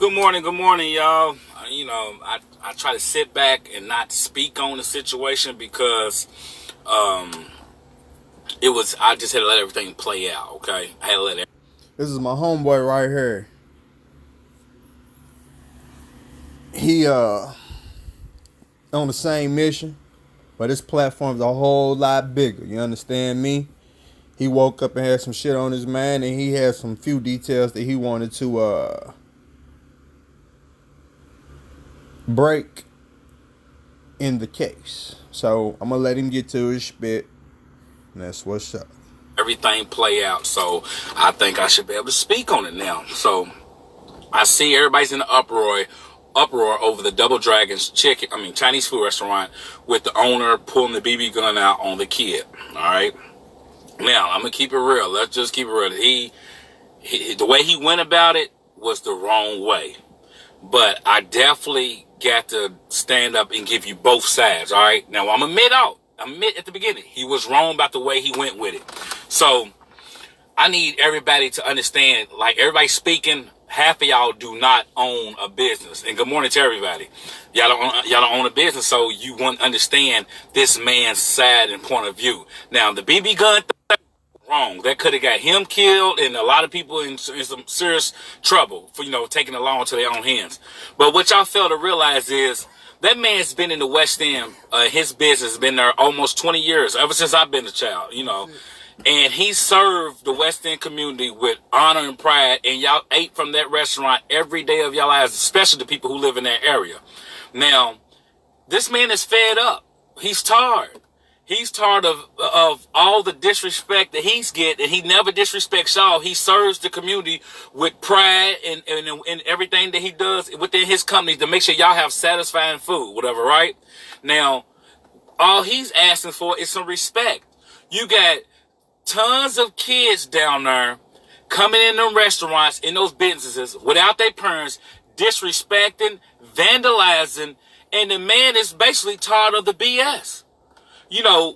Good morning, y'all. I try to sit back and not speak on the situation because um, I just had to let everything play out. Okay, I had to let This is my homeboy right here. He on the same mission, but his platform's a whole lot bigger. You understand me? He woke up and had some shit on his mind, and he had some few details that he wanted to break in the case. So I'm gonna let him get to his spit, and that's what's up. everything play out. So I think I should be able to speak on it now. So I see everybody's in the uproar over the Double Dragons Chinese food restaurant with the owner pulling the BB gun out on the kid. All right. Now I'm gonna keep it real. Let's just keep it real. The way he went about it was the wrong way. But I definitely got to stand up and give you both sides, all right? Now, I'm admit at the beginning, he was wrong about the way he went with it. So, I need everybody to understand, like everybody speaking, half of y'all do not own a business. And good morning to everybody. Y'all don't own a business, so you won't understand this man's side and point of view. Now, the BB gun wrong. That could have got him killed and a lot of people in some serious trouble for, taking the law into their own hands. But what y'all fail to realize is that man's been in the West End. His business has been there almost 20 years, ever since I've been a child. And he served the West End community with honor and pride. And y'all ate from that restaurant every day of y'all lives, especially the people who live in that area. Now, this man is fed up. He's tired. He's tired of all the disrespect that he's get, and he never disrespects y'all. He serves the community with pride and everything that he does within his company to make sure y'all have satisfying food, whatever, right? Now, all he's asking for is some respect. You got tons of kids down there coming in them restaurants, in those businesses, without their parents, disrespecting, vandalizing, and the man is basically tired of the BS.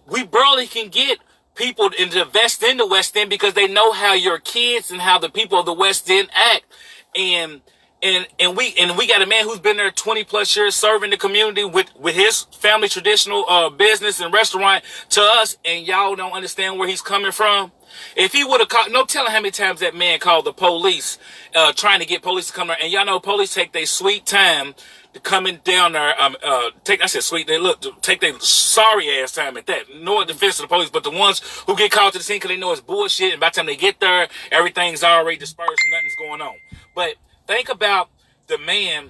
We barely can get people to invest in the West End because they know how your kids and how the people of the West End act. And we got a man who's been there 20 plus years serving the community with his family traditional business and restaurant to us, and y'all don't understand where he's coming from. If he would have called, no telling how many times that man called the police, trying to get police to come there. And y'all know police take their sweet time to coming down there. Take their sorry ass time at that. No defense to the police, but the ones who get called to the scene because they know it's bullshit, and by the time they get there, everything's already dispersed and nothing's going on. But think about the man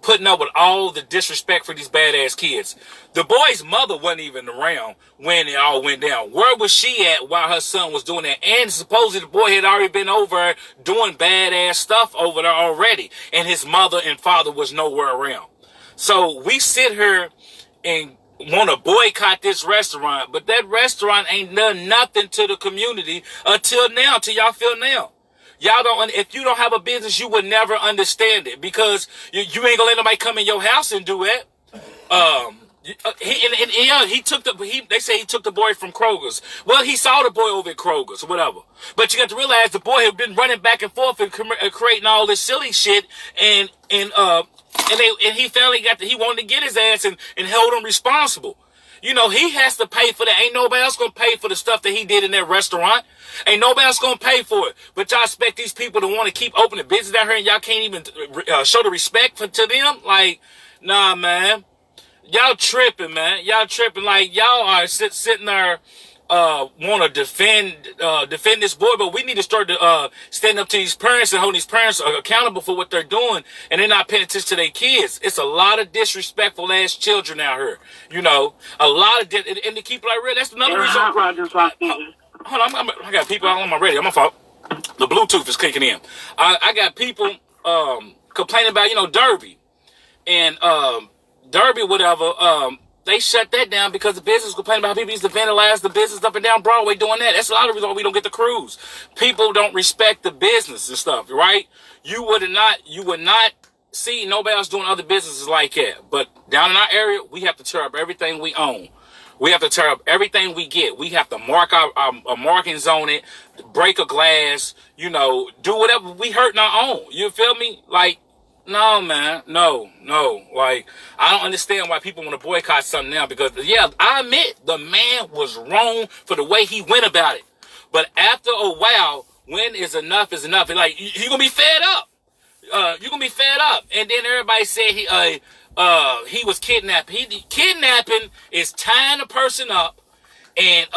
putting up with all the disrespect for these badass kids. The boy's mother wasn't even around when it all went down. Where was she at while her son was doing that? And supposedly the boy had already been over doing badass stuff over there already, and his mother and father was nowhere around. So we sit here and want to boycott this restaurant, but that restaurant ain't done nothing to the community until now, till y'all feel now. Y'all don't. If you don't have a business, you would never understand it because you ain't gonna let nobody come in your house and do it. They say he took the boy from Kroger's. Well, he saw the boy over at Kroger's or whatever. But you got to realize the boy had been running back and forth and creating all this silly shit, and he finally he wanted to get his ass and held him responsible. He has to pay for that. Ain't nobody else going to pay for the stuff that he did in that restaurant. Ain't nobody else going to pay for it. But y'all expect these people to want to keep opening business down here and y'all can't even show the respect to them? Like, nah, man. Y'all tripping, man. Y'all tripping like y'all are sitting there want to defend this boy, but we need to start to stand up to these parents and hold these parents accountable for what they're doing, and they're not paying attention to their kids. It's a lot of disrespectful ass children out here. A lot of and to keep it like real. That's another reason. Hold on, I got people on my radio. My fault. The Bluetooth is kicking in. I got people complaining about Derby and Derby, whatever. They shut that down because the business complaining about how people used to vandalize the business up and down Broadway doing that. That's a lot of reasons why we don't get the cruise. People don't respect the business and stuff, right? You would not see nobody else doing other businesses like that. But down in our area, we have to tear up everything we own. We have to tear up everything we get. We have to mark our markings on it, break a glass, do whatever we hurt in our own. You feel me? Like, No, man. No, no. Like, I don't understand why people want to boycott something now because, yeah, I admit the man was wrong for the way he went about it. But after a while, when is enough is enough. And like, you're going to be fed up. You're going to be fed up. And then everybody said he was kidnapped. Kidnapping is tying a person up and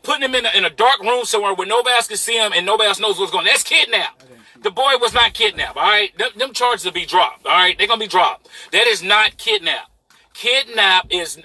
putting him in a dark room somewhere where nobody else can see him and nobody else knows what's going on. That's kidnap. The boy was not kidnapped, all right? Them charges will be dropped, all right? They're going to be dropped. That is not kidnap. Kidnap is,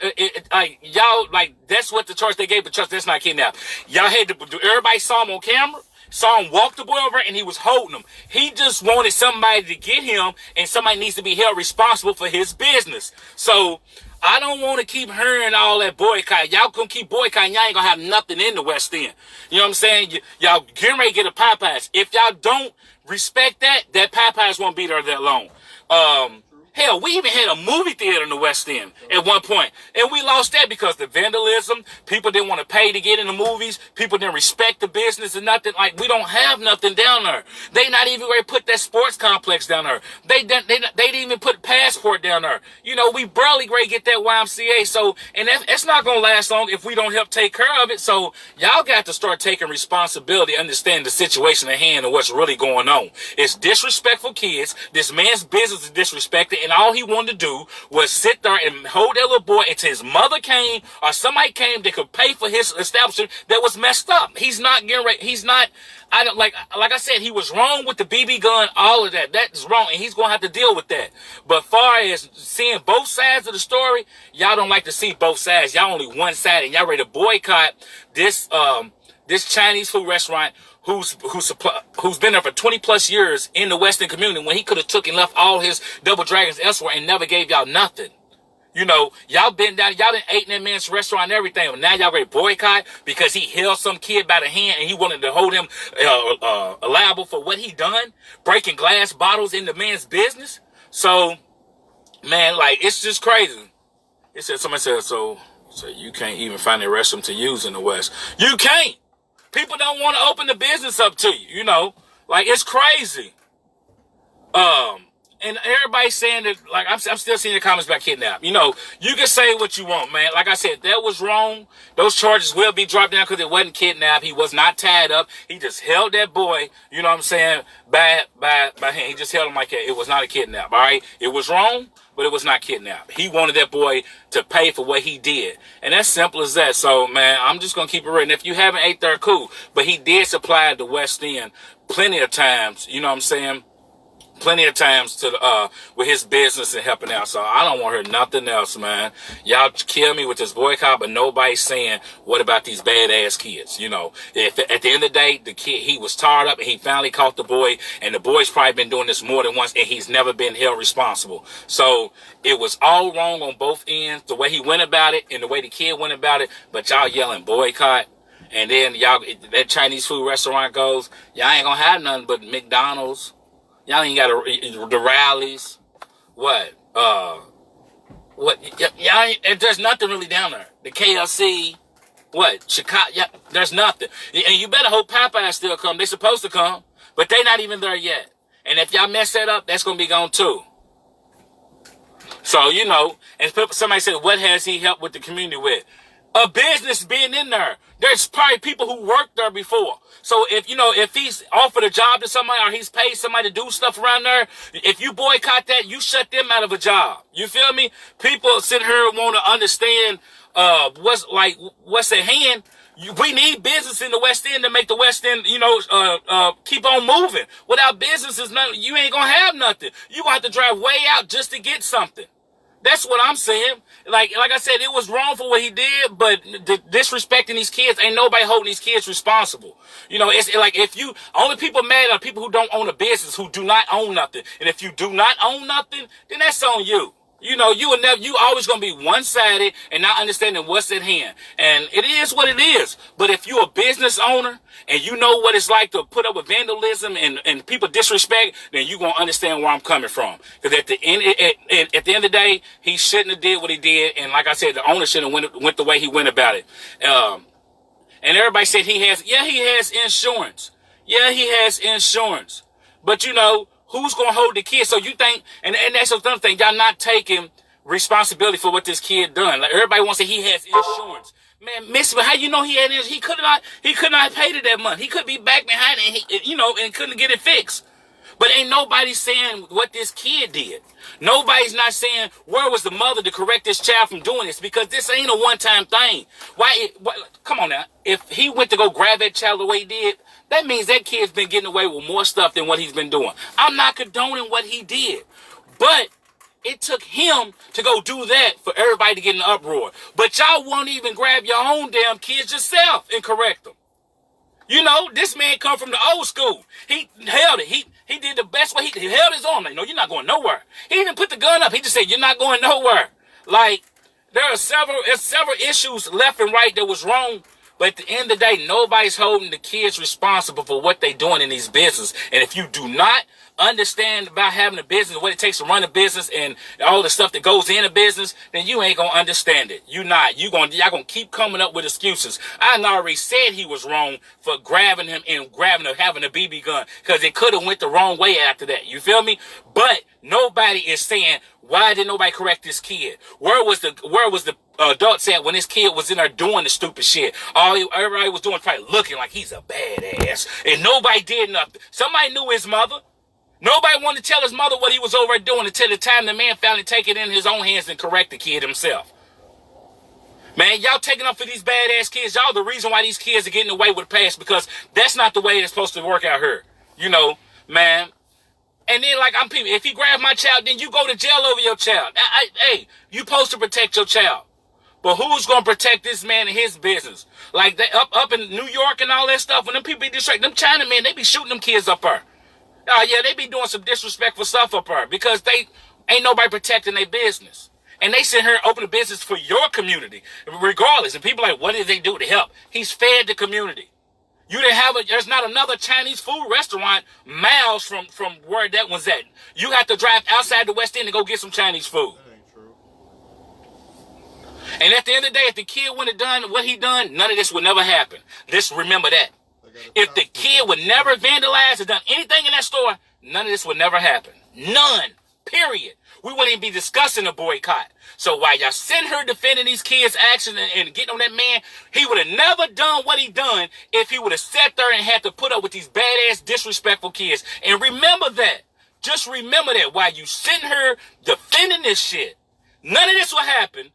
like, y'all, like, that's what the charge they gave the trust. That's not kidnap. Y'all had to, everybody saw him on camera, saw him walk the boy over, and he was holding him. He just wanted somebody to get him, and somebody needs to be held responsible for his business. So, I don't want to keep hearing all that boycott. Y'all gonna keep boycotting. Y'all ain't gonna have nothing in the West End. You know what I'm saying? Y'all getting ready to get a Popeyes. If y'all don't respect that Popeyes won't be there that long. Hell, we even had a movie theater in the West End at one point. And we lost that because the vandalism, people didn't want to pay to get in the movies, people didn't respect the business and nothing. Like, we don't have nothing down there. They not even ready to put that sports complex down there. They didn't even put Passport down there. You know, we barely ready to get that YMCA. So, and that's not going to last long if we don't help take care of it. So, y'all got to start taking responsibility, understand the situation at hand and what's really going on. It's disrespectful kids. This man's business is disrespected. And all he wanted to do was sit there and hold that little boy until his mother came or somebody came that could pay for his establishment that was messed up. He's not getting ready. He's not, I don't like I said, he was wrong with the BB gun, all of that. That's wrong. And he's going to have to deal with that. But far as seeing both sides of the story, y'all don't like to see both sides. Y'all only one side and y'all ready to boycott this Chinese food restaurant who's been there for 20 plus years in the Western community when he could have took and left all his double dragons elsewhere and never gave y'all nothing. You know, y'all been down, y'all done ate in that man's restaurant and everything. But now y'all ready to boycott because he held some kid by the hand and he wanted to hold him liable for what he done, breaking glass bottles in the man's business. So, man, like, it's just crazy. It said, somebody said, so you can't even find a restroom to use in the West. You can't. People don't want to open the business up to you, you know. Like, it's crazy. And everybody's saying that, like, I'm still seeing the comments about kidnap. You know, you can say what you want, man. Like I said, that was wrong. Those charges will be dropped down because it wasn't kidnapped. He was not tied up. He just held that boy, you know what I'm saying, by hand. He just held him like that. It was not a kidnap, all right? It was wrong, but it was not kidnapped. He wanted that boy to pay for what he did. And that's simple as that. So, man, I'm just going to keep it real. And if you haven't ate there, cool. But he did supply the West End plenty of times, you know what I'm saying? Plenty of times to with his business and helping out. So I don't want to hear nothing else, man. Y'all kill me with this boycott, but nobody's saying what about these badass kids. You know, if at the end of the day, the kid, he was tarred up and he finally caught the boy, and the boy's probably been doing this more than once, and he's never been held responsible. So it was all wrong on both ends, the way he went about it and the way the kid went about it. But y'all yelling boycott. And then y'all, that Chinese food restaurant goes, y'all ain't gonna have nothing but McDonald's. Y'all ain't got the rallies. What? Y'all ain't, there's nothing really down there. The KFC. What? Chicago. Yeah, there's nothing. And you better hope Popeyes still come. They supposed to come, but they not even there yet. And if y'all mess that up, that's gonna be gone too. So, you know, and somebody said, what has he helped with the community with? A business being in there. There's probably people who worked there before. So if, you know, if he's offered a job to somebody or he's paid somebody to do stuff around there, if you boycott that, you shut them out of a job. You feel me? People sit here and want to understand what's at hand. We need business in the West End to make the West End, you know, keep on moving. Without businesses, you ain't gonna have nothing. You gonna have to drive way out just to get something. That's what I'm saying. Like I said, it was wrong for what he did, but disrespecting these kids, ain't nobody holding these kids responsible. You know, it's like if you, only people mad are people who don't own a business, who do not own nothing. And if you do not own nothing, then that's on you. You know, you always going to be one-sided and not understanding what's at hand. And it is what it is. But if you're a business owner and you know what it's like to put up with vandalism and people disrespect, then you're going to understand where I'm coming from. Because at the end of the day, he shouldn't have did what he did. And like I said, the owner shouldn't have went the way he went about it. And everybody said he has insurance. Yeah, he has insurance. But, you know, Who's going to hold the kid? So you think, and that's another thing, y'all not taking responsibility for what this kid done. Like everybody wants to say he has insurance. Man, miss, but how you know he had insurance? He could not pay it that month. He could be back behind it, and couldn't get it fixed. But ain't nobody saying what this kid did. Nobody's not saying where was the mother to correct this child from doing this, because this ain't a one-time thing. Come on now. If he went to go grab that child the way he did, that means that kid's been getting away with more stuff than what he's been doing. I'm not condoning what he did, but it took him to go do that for everybody to get in an uproar. But y'all won't even grab your own damn kids yourself and correct them. You know, this man come from the old school. He held it. He did the best way. He held his arm. Like, no, you're not going nowhere. He even put the gun up. He just said, you're not going nowhere. Like, there are several issues left and right that was wrong. But at the end of the day, nobody's holding the kids responsible for what they're doing in these businesses. And if you do not understand about having a business, what it takes to run a business, and all the stuff that goes in a business, then you ain't gonna understand it. Y'all gonna keep coming up with excuses. I already said he was wrong for grabbing him and having a BB gun, because it could have went the wrong way after that. You feel me? But nobody is saying, why did nobody correct this kid? Where was the adults at when this kid was in there doing the stupid shit? Everybody was doing, probably looking like he's a badass, and nobody did nothing. Somebody knew his mother. Nobody wanted to tell his mother what he was over doing until the time the man finally take it in his own hands and correct the kid himself. Man, y'all taking up for these badass kids. Y'all the reason why these kids are getting away with the past, because that's not the way it's supposed to work out here. You know, man. And then, like, if he grabs my child, then you go to jail over your child. Hey, you supposed to protect your child. But who's going to protect this man and his business? Like, they up in New York and all that stuff, when them people be distracted, them China men, they be shooting them kids up there. Oh, yeah, they be doing some disrespectful stuff up there, because they ain't nobody protecting their business. And they sit here and open a business for your community, regardless. And people are like, what did they do to help? He's fed the community. There's not another Chinese food restaurant miles from where that one's at. You have to drive outside the West End to go get some Chinese food. That ain't true. And at the end of the day, if the kid wouldn't have done what he done, none of this would never happen. Just remember that. If the kid would never vandalize or done anything in that store, none of this would never happen. None. Period. We wouldn't even be discussing a boycott. So while y'all sitting here defending these kids' actions and getting on that man, he would have never done what he done if he would have sat there and had to put up with these badass, disrespectful kids. And remember that. Just remember that while you sitting here defending this shit, none of this would happen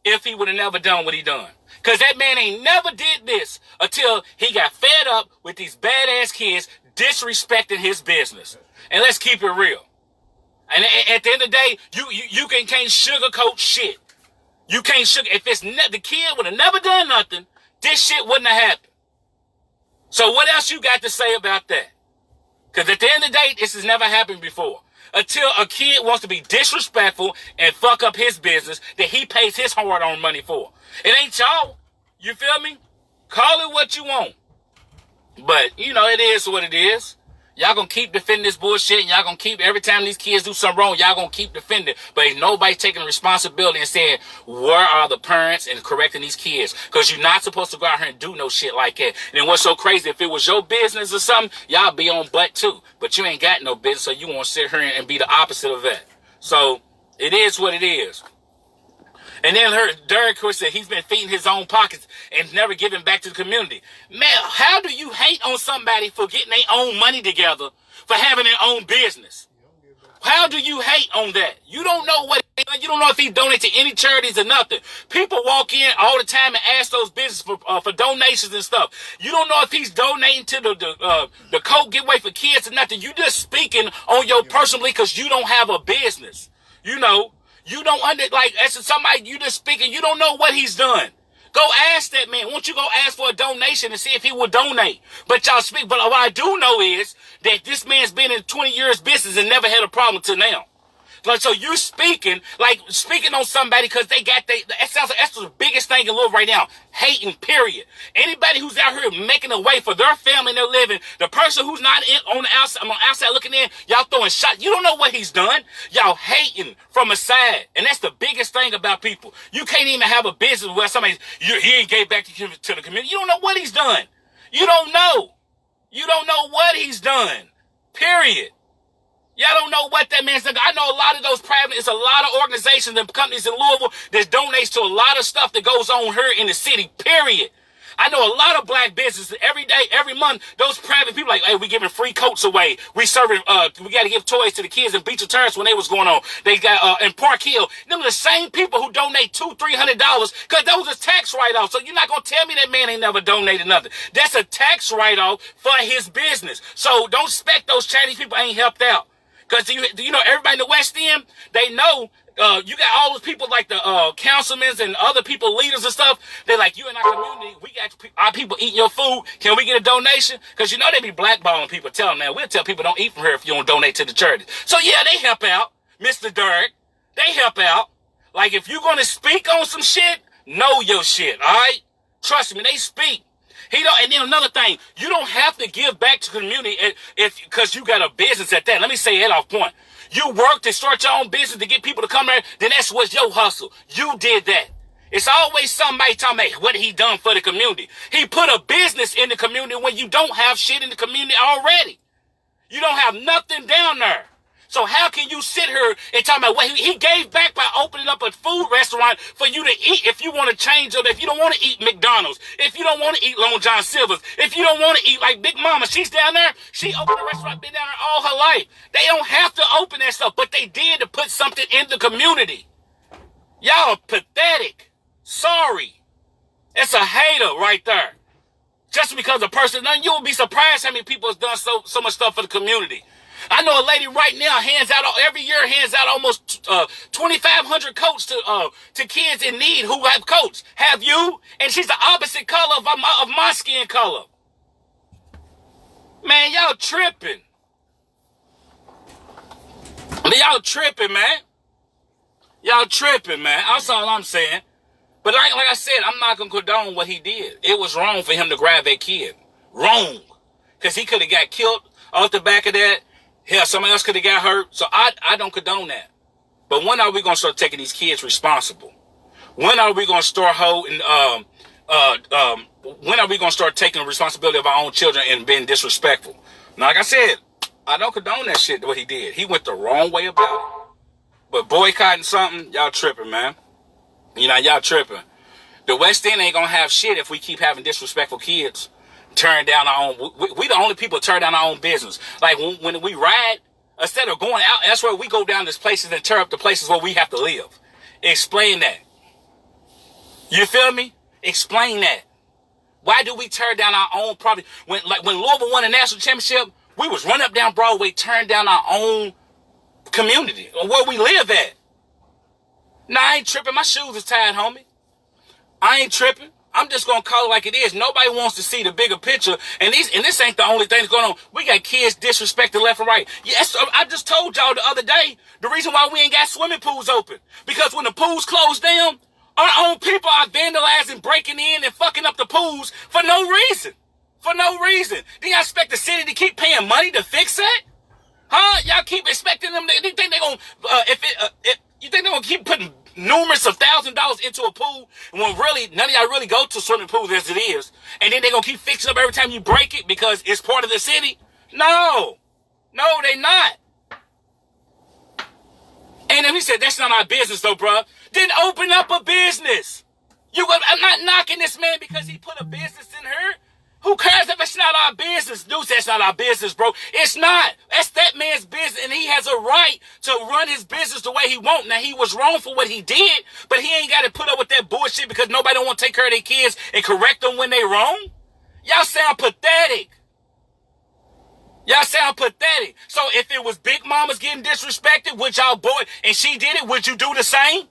if he would have never done what he done. Because that man ain't never did this until he got fed up with these badass kids disrespecting his business. And let's keep it real. And at the end of the day, you can't sugarcoat shit. You can't if the kid would have never done nothing, this shit wouldn't have happened. So what else you got to say about that? Because at the end of the day, this has never happened before. Until a kid wants to be disrespectful and fuck up his business that he pays his hard-earned money for. It ain't y'all. You feel me? Call it what you want. But, it is what it is. Y'all gonna keep defending this bullshit, and y'all gonna keep, every time these kids do something wrong, y'all gonna keep defending. But ain't nobody taking responsibility and saying, where are the parents and correcting these kids? Because you're not supposed to go out here and do no shit like that. And what's so crazy, if it was your business or something, y'all be on butt too. But you ain't got no business, so you want to sit here and be the opposite of that. So, it is what it is. And then Derek, of course, said he's been feeding his own pockets and never giving back to the community. Man, how do you hate on somebody for getting their own money together, for having their own business? How do you hate on that? You don't know you don't know if he donates to any charities or nothing. People walk in all the time and ask those businesses for donations and stuff. You don't know if he's donating to the Coke giveaway for kids or nothing. You just speaking on your personally because you don't have a business. You don't as somebody you just speaking, you don't know what he's done. Go ask that man. Won't you go ask for a donation and see if he will donate? But y'all speak. But what I do know is that this man's been in 20 years business and never had a problem till now. Like, so you speaking on somebody because that's the biggest thing in life right now. Hating, period. Anybody who's out here making a way for their family and their living, the person who's not on the outside looking in, y'all throwing shots. You don't know what he's done. Y'all hating from a side. And that's the biggest thing about people. You can't even have a business where he ain't gave back to the community. You don't know what he's done. You don't know. You don't know what he's done. Period. Y'all don't know what that means. I know a lot of those private, it's a lot of organizations and companies in Louisville that donates to a lot of stuff that goes on here in the city, period. I know a lot of black businesses every day, every month. Those private people like, hey, we giving free coats away. We serving, we got to give toys to the kids in Beach Terrace when they was going on. They got in Park Hill. Them are the same people who donate $200-300 because those are tax write-offs. So you're not gonna tell me that man ain't never donated nothing. That's a tax write-off for his business. So don't expect those Chinese people ain't helped out. Because you know everybody in the West End, they know. You got all those people like the councilmen and other people, leaders and stuff. They're like, you in our community, we got our people eating your food. Can we get a donation? Because you know they be blackballing people. Tell them now. We'll tell people don't eat from here if you don't donate to the church. So yeah, they help out, Mr. Dirk. They help out. Like if you're gonna speak on some shit, know your shit. All right, trust me, they speak. He don't, and then another thing, you don't have to give back to the community if because you got a business at that. Let me say that off point. You work to start your own business to get people to come there, then that's what's your hustle. You did that. It's always somebody talking about what he done for the community. He put a business in the community when you don't have shit in the community already. You don't have nothing down there. So how can you sit here and talk about what he gave back by opening up a food restaurant for you to eat if you want to change up, if you don't want to eat McDonald's, if you don't want to eat Long John Silver's, if you don't want to eat like Big Mama, she's down there, she opened a restaurant, been down there all her life. They don't have to open that stuff, but they did to put something in the community. Y'all pathetic. Sorry. It's a hater right there. Just because a person, you will be surprised how many people has done so much stuff for the community. I know a lady right now every year hands out almost 2,500 coats to kids in need who have coats. Have you? And she's the opposite color of my skin color. Man, y'all tripping. Y'all tripping, man. Y'all tripping, man. That's all I'm saying. But like I said, I'm not going to condone what he did. It was wrong for him to grab that kid. Wrong. Because he could have got killed off the back of that. Hell, somebody else could have got hurt. So I don't condone that. But when are we going to start taking these kids responsible? When are we going to start when are we going to start taking responsibility of our own children and being disrespectful? Now, like I said, I don't condone that shit, what he did. He went the wrong way about it. But boycotting something, y'all tripping, man. You know, y'all tripping. The West End ain't going to have shit if we keep having disrespectful kids. Turn down our own. We the only people turn down our own business. Like when we ride, instead of going out, that's where we go down these places and tear up the places where we have to live. Explain that. You feel me? Explain that. Why do we tear down our own property? When Louisville won a national championship, we was run up down Broadway, turn down our own community or where we live at. Nah, I ain't tripping. My shoes is tied, homie. I ain't tripping. I'm just going to call it like it is. Nobody wants to see the bigger picture. And this ain't the only thing that's going on. We got kids disrespected left and right. Yes, I just told y'all the other day, the reason why we ain't got swimming pools open. Because when the pools close down, our own people are vandalizing, breaking in, and fucking up the pools for no reason. For no reason. Do y'all expect the city to keep paying money to fix that? Huh? Y'all keep expecting them. You think they're going to, you think they're going to keep putting numerous of $1,000s into a pool when really none of y'all really go to swimming pools as it is, and then they're gonna keep fixing up every time you break it because it's part of the city? No, they not. And then he said that's not our business though, bro. Then open up a business. I'm not knocking this man because he put a business in here. Who cares if it's not our business? Dude, that's not our business, bro. It's not. That's that man's business, and he has a right to run his business the way he wants. Now, he was wrong for what he did, but he ain't got to put up with that bullshit because nobody don't want to take care of their kids and correct them when they wrong. Y'all sound pathetic. Y'all sound pathetic. So if it was Big Mama's getting disrespected, would y'all boy, and she did it, would you do the same?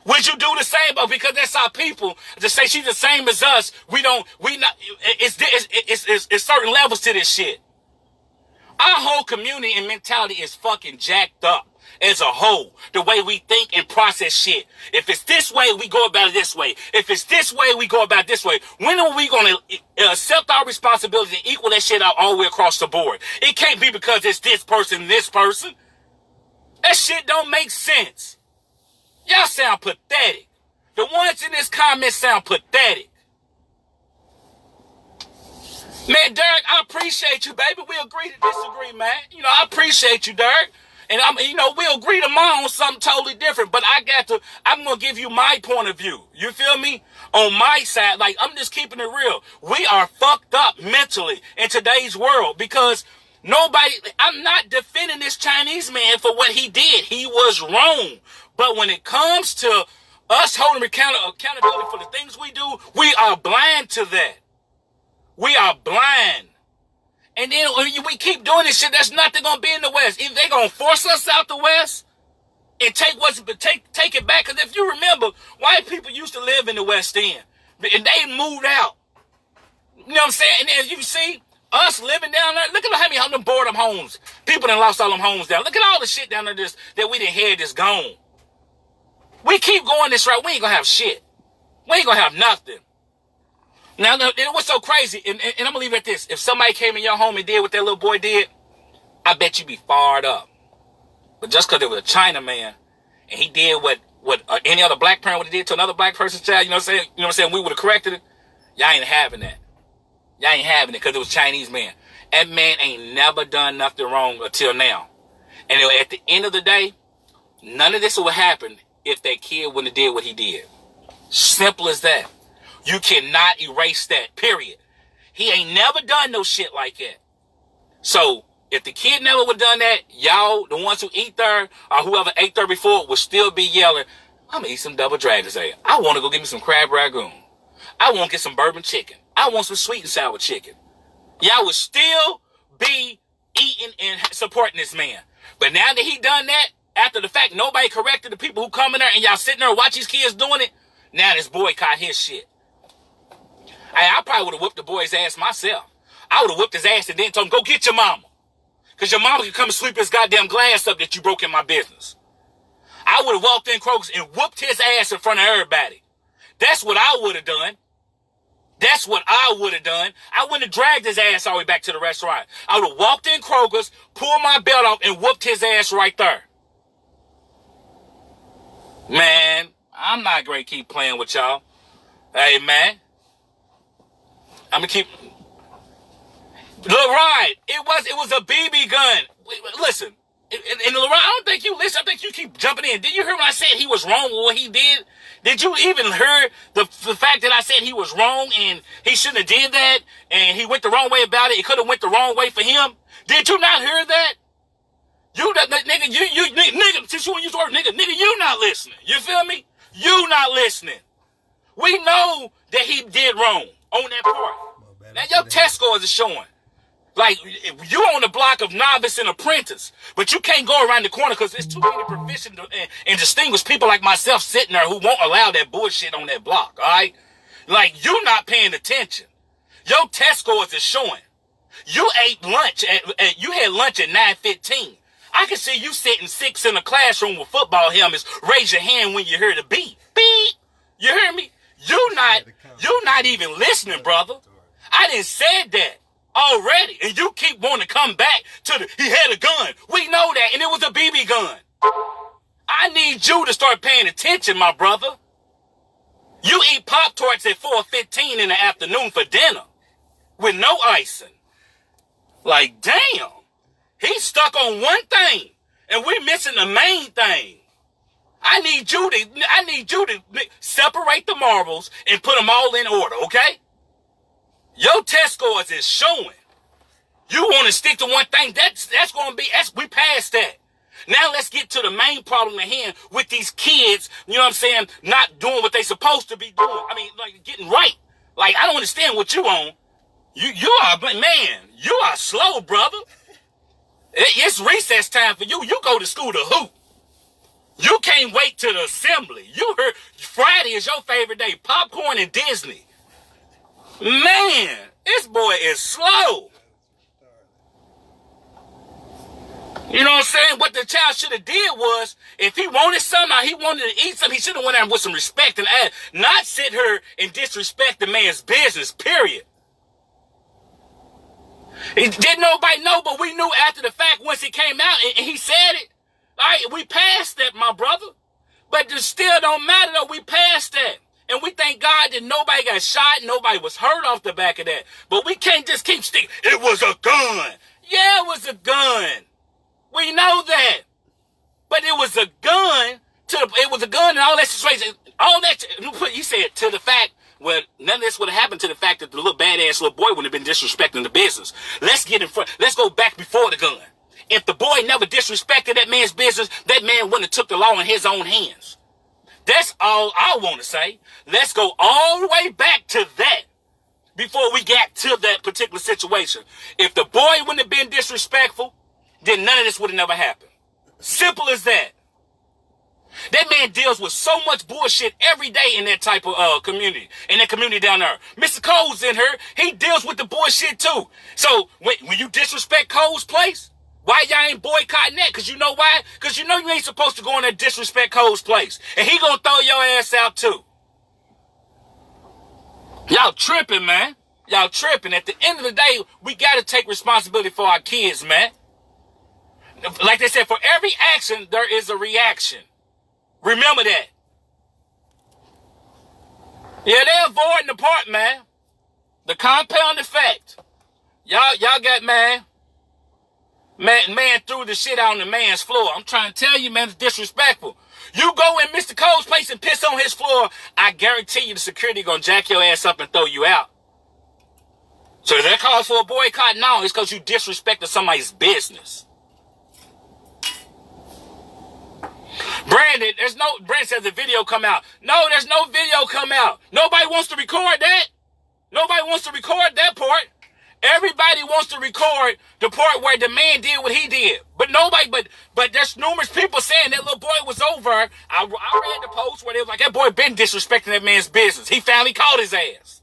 Would you do the same? But because that's our people, to say she's the same as us, it's certain levels to this shit. Our whole community and mentality is fucking jacked up as a whole. The way we think and process shit. If it's this way, we go about it this way. If it's this way, we go about it this way. When are we going to accept our responsibility and equal that shit out all the way across the board? It can't be because it's this person, this person. That shit don't make sense. Y'all sound pathetic. The ones in this comment sound pathetic. Man, Derek, I appreciate you, baby. We agree to disagree, man. You know, I appreciate you, Derek. And we agree tomorrow on something totally different. But I'm gonna give you my point of view. You feel me? On my side, like, I'm just keeping it real. We are fucked up mentally in today's world because I'm not defending this Chinese man for what he did. He was wrong. But when it comes to us holding accountability for the things we do, we are blind to that. We are blind. And then we keep doing this shit, there's nothing gonna be in the West. If they gonna force us out the West and take it back, because if you remember, white people used to live in the West End, and they moved out. You know what I'm saying? And as you see us living down there, look at how many of them boredom homes. People done lost all them homes down. Look at all the shit down there that we done had that's gone. We keep going this route, we ain't gonna have shit. We ain't gonna have nothing. Now, it was so crazy, and I'm gonna leave it at this. If somebody came in your home and did what that little boy did, I bet you'd be fired up. But just because it was a China man, and he did what any other black parent would have did to another black person's child, you know what I'm saying? We would have corrected it. Y'all ain't having that. Y'all ain't having it because it was a Chinese man. That man ain't never done nothing wrong until now. And at the end of the day, none of this would happen if that kid wouldn't have did what he did. Simple as that. You cannot erase that, period. He ain't never done no shit like that. So, if the kid never would have done that, y'all, the ones who eat there, or whoever ate there before, would still be yelling, I'm going to eat some double dragon's egg. I want to go get me some crab ragoon. I want to get some bourbon chicken. I want some sweet and sour chicken. Y'all would still be eating and supporting this man. But now that he done that, after the fact, nobody corrected the people who come in there, and y'all sitting there and watch these kids doing it, now this boycott his shit. I probably would have whipped the boy's ass myself. I would have whipped his ass and then told him, go get your mama. Because your mama can come and sweep this goddamn glass up that you broke in my business. I would have walked in Kroger's and whooped his ass in front of everybody. That's what I would have done. That's what I would have done. I wouldn't have dragged his ass all the way back to the restaurant. I would have walked in Kroger's, pulled my belt off, and whooped his ass right there. Man, I'm not going to keep playing with y'all. Hey, man. I'm gonna keep. Look, right? It was a BB gun. Listen, and LeRon, I don't think you listen. I think you keep jumping in. Did you hear when I said he was wrong with what he did? Did you even hear the fact that I said he was wrong and he shouldn't have did that and he went the wrong way about it? It could have went the wrong way for him. Did you not hear that? Nigga, since you want to use the word nigga, you not listening. You feel me? You not listening. We know that he did wrong on that part. Now your test scores are showing. Like, you on the block of novice and apprentice, but you can't go around the corner because there's too many proficient and distinguished people like myself sitting there who won't allow that bullshit on that block, all right? Like, you not paying attention. Your test scores are showing. You ate lunch, you had lunch at 9:15. I can see you sitting 6 in a classroom with football helmets. Raise your hand when you hear the beep. Beep. You hear me? You not even listening, brother. I didn't said that already. And you keep wanting to come back to he had a gun. We know that. And it was a BB gun. I need you to start paying attention, my brother. You eat Pop-Tarts at 4:15 in the afternoon for dinner with no icing. Like, damn. He's stuck on one thing. And we're missing the main thing. I need you to separate the marbles and put them all in order, okay? Your test scores is showing. You want to stick to one thing. We passed that. Now let's get to the main problem at hand with these kids, you know what I'm saying, not doing what they supposed to be doing. I mean, like, getting right. Like, I don't understand what you on. You are slow, brother. It's recess time for you. You go to school to hoop. You can't wait till the assembly. You heard Friday is your favorite day. Popcorn and Disney. Man, this boy is slow. You know what I'm saying? What the child should have did was, if he wanted something, he wanted to eat something, he should have went out with some respect and not sit here and disrespect the man's business, period. Didn't nobody know, but we knew after the fact once it came out and he said it. All right, we passed that, my brother. But it still don't matter, though. We passed that. And we thank God that nobody got shot, nobody was hurt off the back of that. But we can't just keep sticking. It was a gun. Yeah, it was a gun. We know that. But it was a gun. It was a gun and all that situation. All that, he said, to the fact, well, none of this would have happened to the fact that the little badass little boy wouldn't have been disrespecting the business. Let's get in front. Let's go back before the gun. If the boy never disrespected that man's business, that man wouldn't have took the law in his own hands. That's all I want to say. Let's go all the way back to that before we got to that particular situation. If the boy wouldn't have been disrespectful, then none of this would have never happened. Simple as that. That man deals with so much bullshit every day in that type of community, in that community down there. Mr. Cole's in here. He deals with the bullshit too. So when you disrespect Cole's place, why y'all ain't boycotting that? Because you know why? Because you know you ain't supposed to go in there and disrespect Cole's place. And he gonna throw your ass out too. Y'all tripping, man. Y'all tripping. At the end of the day, we gotta take responsibility for our kids, man. Like they said, for every action, there is a reaction. Remember that. Yeah, they're avoiding the part, man. The compound effect. Y'all got, man threw the shit out on the man's floor. I'm trying to tell you, man, it's disrespectful. You go in Mr. Cole's place and piss on his floor, I guarantee you the security gonna jack your ass up and throw you out. So is that cause for a boycott? No, it's because you disrespected somebody's business. Brandon says the video come out. No, there's no video come out. Nobody wants to record that. Nobody wants to record that part. Everybody wants to record the part where the man did what he did. But nobody, but there's numerous people saying that little boy was over. I read the post where they was like, that boy been disrespecting that man's business. He finally caught his ass.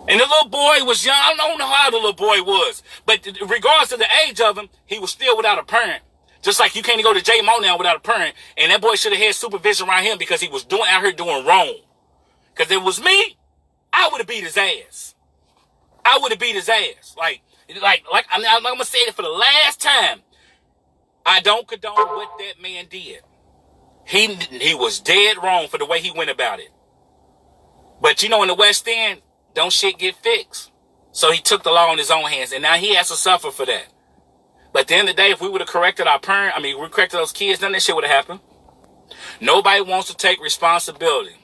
And the little boy was young. I don't know how the little boy was. But regardless of the age of him, he was still without a parent. Just like you can't go to J-Mo now without a parent. And that boy should have had supervision around him because he was out here doing wrong. Because if it was me, I would have beat his ass. I would have beat his ass. Like I'm going to say it for the last time. I don't condone what that man did. He was dead wrong for the way he went about it. But you know, in the West End, don't shit get fixed. So he took the law in his own hands. And now he has to suffer for that. But at the end of the day, if we would have corrected we corrected those kids, none of that shit would have happened. Nobody wants to take responsibility.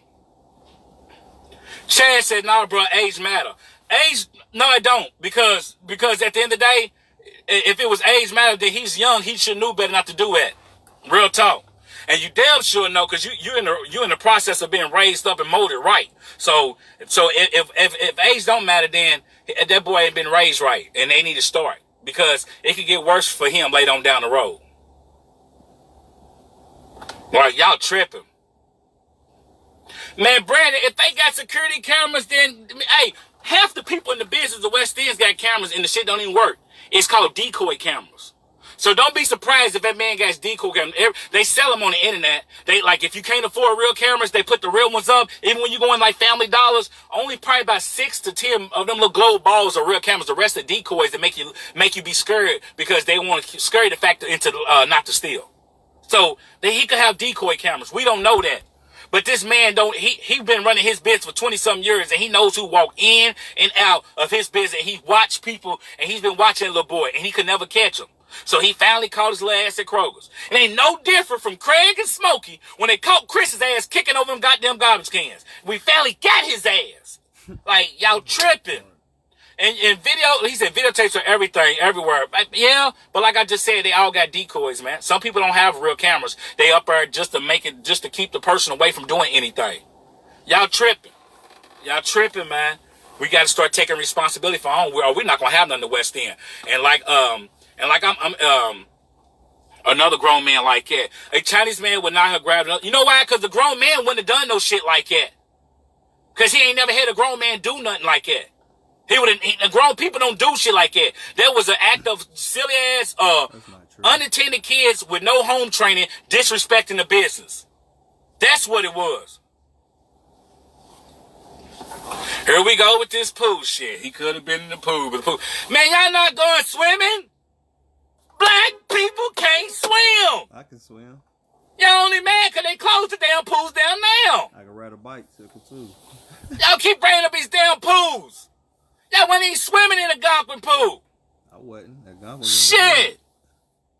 Chad said, no, bro, age matter. Age, no, it don't. Because at the end of the day, if it was age matter, then he's young, he should know better not to do that. Real talk. And you damn sure know, because you're in the process of being raised up and molded right. So if age don't matter, then that boy ain't been raised right, and they need to start. Because it could get worse for him later on down the road. Like, y'all tripping. Man, Brandon, if they got security cameras, then, hey, half the people in the business of West End's got cameras and the shit don't even work. It's called decoy cameras. So don't be surprised if that man got decoy cameras. They sell them on the internet. They, like, if you can't afford real cameras, they put the real ones up. Even when you go in like Family Dollars, only probably about 6 to 10 of them little globe balls are real cameras. The rest are decoys that make you be scared because they want to scare the fact into not to steal. So he could have decoy cameras. We don't know that. But this man he been running his business for 20-something years, and he knows who walk in and out of his business. He watched people, and he's been watching a little boy, and he could never catch him. So he finally caught his little ass at Kroger's. It ain't no different from Craig and Smokey when they caught Chris's ass kicking over them goddamn garbage cans. We finally got his ass. Like, y'all tripping. And video, he said videotapes are everything, everywhere. Yeah, but like I just said, they all got decoys, man. Some people don't have real cameras. They up there just to keep the person away from doing anything. Y'all tripping. Y'all tripping, man. We got to start taking responsibility for our own, or we're not going to have none in the West End. And like I'm another grown man like that. A Chinese man would not have grabbed another. You know why? Because the grown man wouldn't have done no shit like that. Because he ain't never had a grown man do nothing like that. The grown people don't do shit like that. That was an act of silly ass, unattended kids with no home training disrespecting the business. That's what it was. Here we go with this pool shit. He could have been in the pool, man, y'all not going swimming? Black people can't swim. I can swim. Y'all only mad because they closed the damn pools down now. I can ride a bicycle too. Y'all keep bringing up these damn pools. Y'all wasn't even swimming in a Algonquin pool. I wasn't. Shit.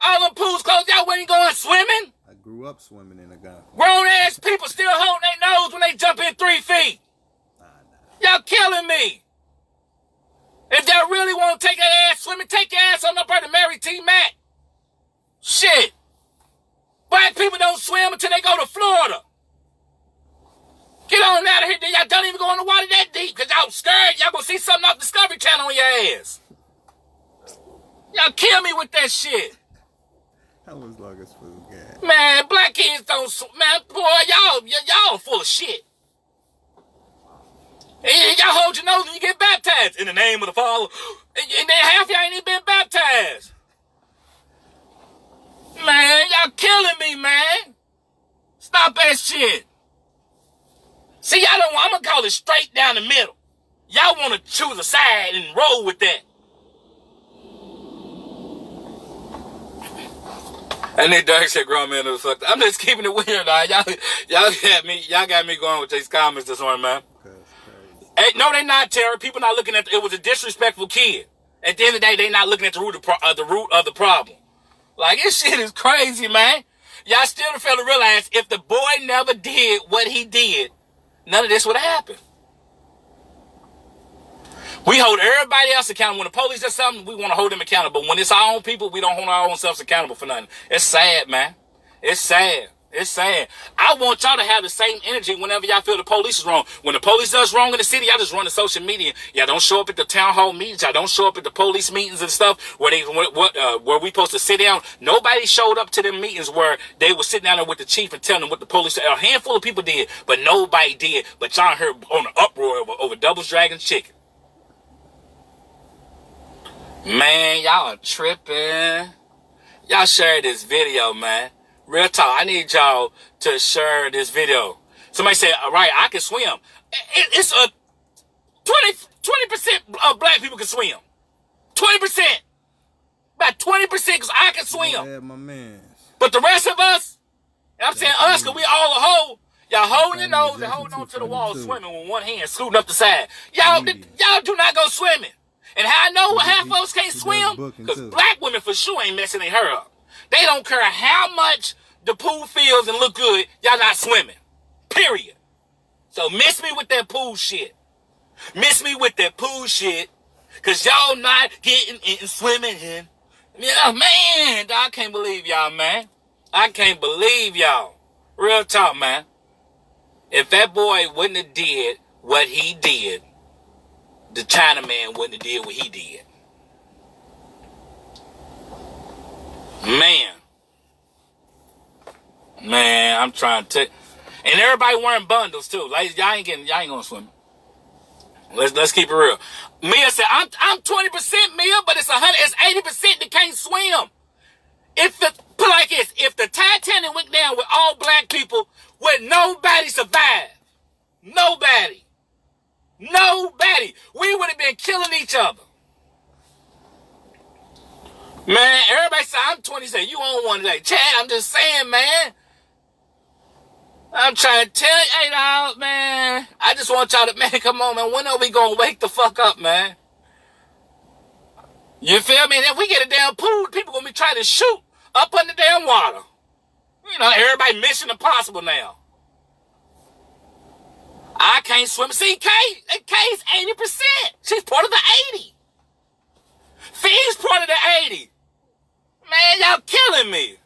All them pools closed. Y'all wasn't going swimming. I grew up swimming in a Algonquin. Grown ass people still holding their nose when they jump in 3 feet. Nah. Y'all killing me. If y'all really want to take that ass swimming, take your ass on up there to Mary T. Mack. Shit. Black people don't swim until they go to Florida. Get on out of here. Y'all don't even go in the water that deep because y'all scared. Y'all gonna see something off Discovery Channel on your ass. Y'all kill me with that shit. How was August food, guy? Man, black kids don't swim. Man, boy, y'all full of shit. And y'all hold your nose when you get baptized. In the name of the Father. And then half y'all ain't even been baptized. Man, y'all killing me, man. Stop that shit. See, y'all don't want, I'm going to call it straight down the middle. Y'all want to choose a side and roll with that. And then Derek said, grown man, I'm just keeping it weird, dog. Y'all got me going with these comments this morning, man. Hey, no, they not, Terry. People not looking at it was a disrespectful kid. At the end of the day, they not looking at the root of the problem. Like, this shit is crazy, man. Y'all still fail to realize if the boy never did what he did, none of this would have happened. We hold everybody else accountable. When the police does something, we want to hold them accountable. When it's our own people, we don't hold our own selves accountable for nothing. It's sad, man. It's sad. It's sad. I want y'all to have the same energy whenever y'all feel the police is wrong. When the police does wrong in the city, y'all just run to social media. Y'all don't show up at the town hall meetings. Y'all don't show up at the police meetings and stuff where we supposed to sit down. Nobody showed up to them meetings where they were sitting down there with the chief and telling them what the police. A handful of people did, but nobody did. But y'all heard on the uproar over Doubles Dragons Chicken. Man, y'all are tripping. Y'all share this video, man. Real talk, I need y'all to share this video. Somebody said, all right, I can swim. It's a 20% of black people can swim. 20%. About 20% because I can swim. Yeah, my man. But the rest of us, and I'm saying us because we all a hole, y'all holding your nose and holding on to the wall swimming with one hand, scooting up the side. Y'all do not go swimming. And how I know half of us can't swim? Because black women for sure ain't messing their hair up. They don't care how much the pool feels and look good, y'all not swimming. Period. So miss me with that pool shit. Miss me with that pool shit. Because y'all not getting in swimming in. Man, I can't believe y'all, man. I can't believe y'all. Real talk, man. If that boy wouldn't have did what he did, the Chinaman wouldn't have did what he did. Man, I'm trying to. And everybody wearing bundles too. Ladies, y'all ain't going swimming. Let's keep it real. Mia said, I'm 20% Mia, but it's 80% that can't swim. Put like this, if the Titanic went down with all black people, would nobody survive? Nobody. We would have been killing each other. Man, everybody said, I'm 20, say, you on one today. Chad, I'm just saying, man. I'm trying to tell you, hey, dog, man. I just want y'all to, man, come on, man. When are we going to wake the fuck up, man? You feel me? And if we get a damn pool, people going to be trying to shoot up under damn water. You know, everybody Mission Impossible now. I can't swim. See, Kay's 80%. She's part of the 80. Fee's part of the 80. Man, y'all killing me.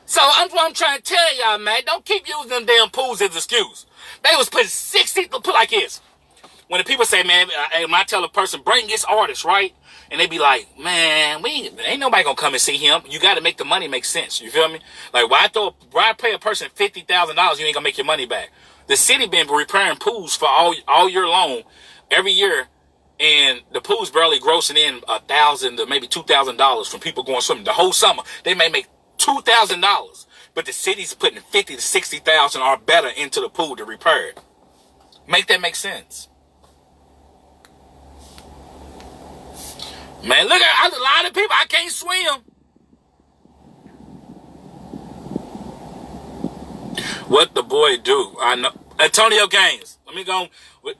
So I'm trying to tell y'all, man, don't keep using them damn pools as excuse. They was putting 60, put like this. When the people say, man, when I tell a person, bring this artist, right? And they be like, man, ain't nobody gonna come and see him. You gotta make the money make sense. You feel me? Like, why pay a person $50,000, you ain't gonna make your money back? The city been repairing pools for all year long, every year, and the pool's barely grossing in $1,000 to maybe $2,000 from people going swimming. The whole summer, they may make $2,000, but the city's putting $50,000 to $60,000 or better into the pool to repair it. Make that make sense? Man, look at a lot of people. I can't swim. What the boy do? I know. Antonio Gaines. Let me go.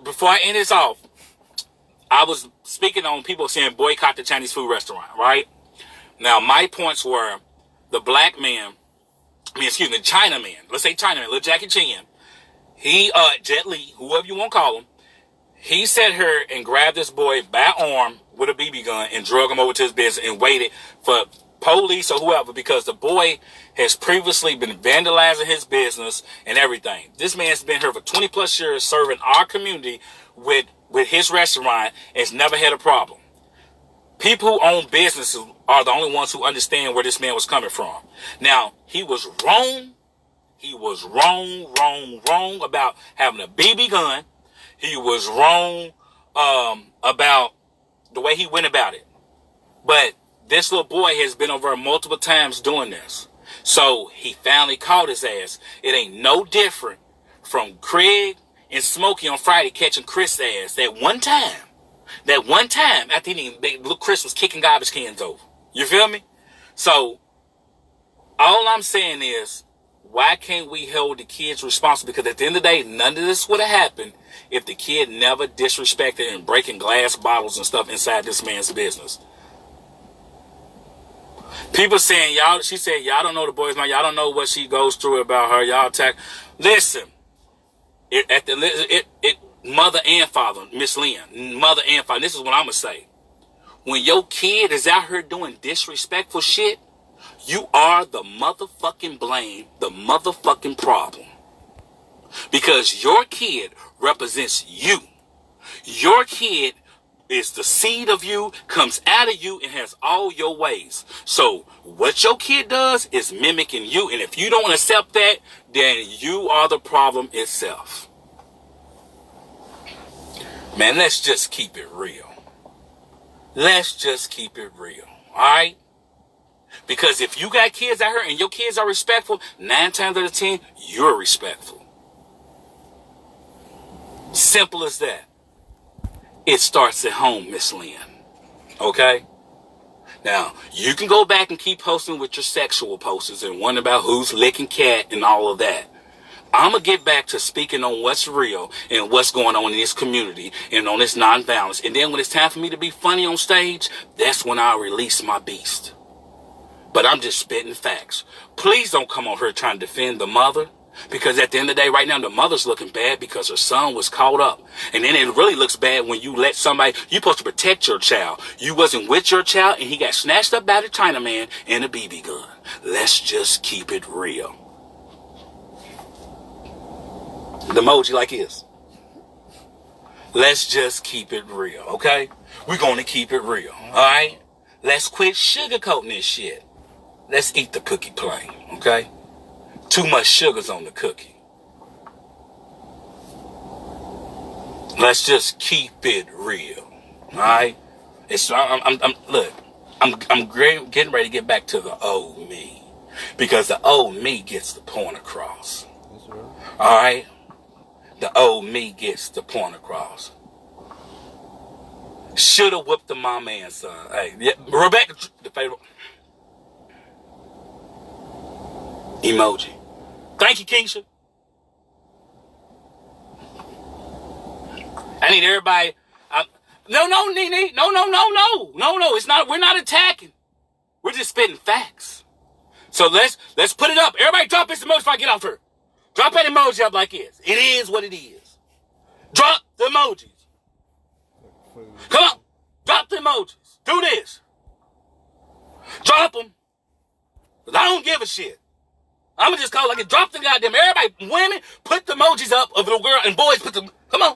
Before I end this off, I was speaking on people saying boycott the Chinese food restaurant, right? Now, my points were the black man, Chinaman. Let's say Chinaman, little Jackie Chan. He, Jet Li, whoever you want to call him, he sat here and grabbed this boy by arm with a BB gun and drug him over to his business and waited for police or whoever, because the boy has previously been vandalizing his business and everything. This man's been here for 20 plus years serving our community with his restaurant and has never had a problem. People who own businesses are the only ones who understand where this man was coming from. Now, he was wrong. He was wrong about having a BB gun. He was wrong about the way he went about it. But this little boy has been over multiple times doing this. So he finally caught his ass. It ain't no different from Craig and Smokey on Friday catching Chris' ass that one time after little Chris was kicking garbage cans over. You feel me? So all I'm saying is, why can't we hold the kids responsible? Because at the end of the day, none of this would have happened if the kid never disrespected and breaking glass bottles and stuff inside this man's business. People saying, she said, y'all don't know the boy's mom. Y'all don't know what she goes through about her. Y'all attack. Listen, mother and father, Miss Lynn, mother and father, this is what I'm going to say. When your kid is out here doing disrespectful shit, you are the motherfucking blame, the motherfucking problem. Because your kid represents you. Your kid is the seed of you, comes out of you, and has all your ways. So what your kid does is mimicking you. And if you don't accept that, then you are the problem itself. Man, let's just keep it real. Let's just keep it real. All right? Because if you got kids out here and your kids are respectful, 9 times out of 10, you're respectful. Simple as that. It starts at home, Miss Lynn. Okay? Now, you can go back and keep posting with your sexual posters and wonder about who's licking cat and all of that. I'm going to get back to speaking on what's real and what's going on in this community and on this nonviolence. And then when it's time for me to be funny on stage, that's when I'll release my beast. But I'm just spitting facts. Please don't come on here trying to defend the mother. Because at the end of the day, right now, the mother's looking bad because her son was caught up. And then it really looks bad when you let somebody, you're supposed to protect your child. You wasn't with your child and he got snatched up by the Chinaman and a BB gun. Let's just keep it real. The emoji like this. Let's just keep it real, okay? We're going to keep it real, all right? Let's quit sugarcoating this shit. Let's eat the cookie plain, okay? Too much sugar's on the cookie. Let's just keep it real, all right? I'm getting ready to get back to the old me, because the old me gets the point across. That's right. All right? The old me gets the point across. Shoulda whooped the mama and son. Hey, yeah, Rebecca, the favorite emoji. Thank you, Keisha. I need everybody. No, Nene. No. It's not. We're not attacking. We're just spitting facts. So let's put it up. Everybody, drop this emoji before I get off her. Drop that emoji up like this. It is what it is. Drop the emojis. Come on. Drop the emojis. Do this. Drop them. Because I don't give a shit. I'm going to just call it like it. Drop the goddamn. Everybody, women, put the emojis up of the girl, and boys, put them. Come on.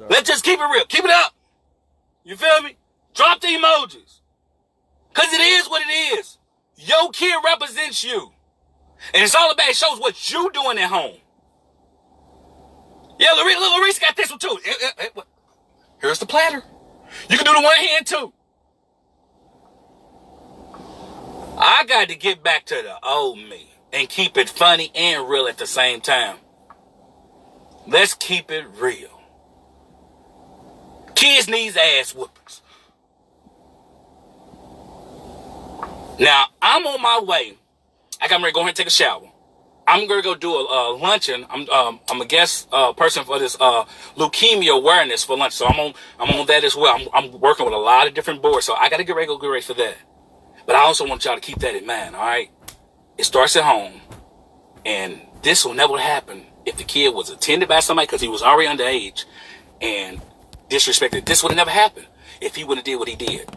Let's just keep it real. Keep it up. You feel me? Drop the emojis. Because it is what it is. Your kid represents you. And it's all about, it shows what you doing at home. Yeah, Larissa got this one too. Here's the platter. You can do the one hand too. I got to get back to the old me and keep it funny and real at the same time. Let's keep it real. Kids need ass whoopers. Now, I'm on my way. I got ready to go ahead and take a shower. I'm gonna go do a luncheon. I'm a guest person for this leukemia awareness for lunch. So I'm on that as well. I'm working with a lot of different boards. So I gotta get ready for that. But I also want y'all to keep that in mind. All right, it starts at home, and this will never happen if the kid was attended by somebody because he was already underage and disrespected. This would have never happened if he would have did what he did.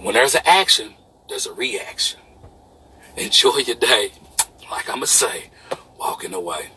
When there's an action, there's a reaction. Enjoy your day. Like I'ma say, walking away.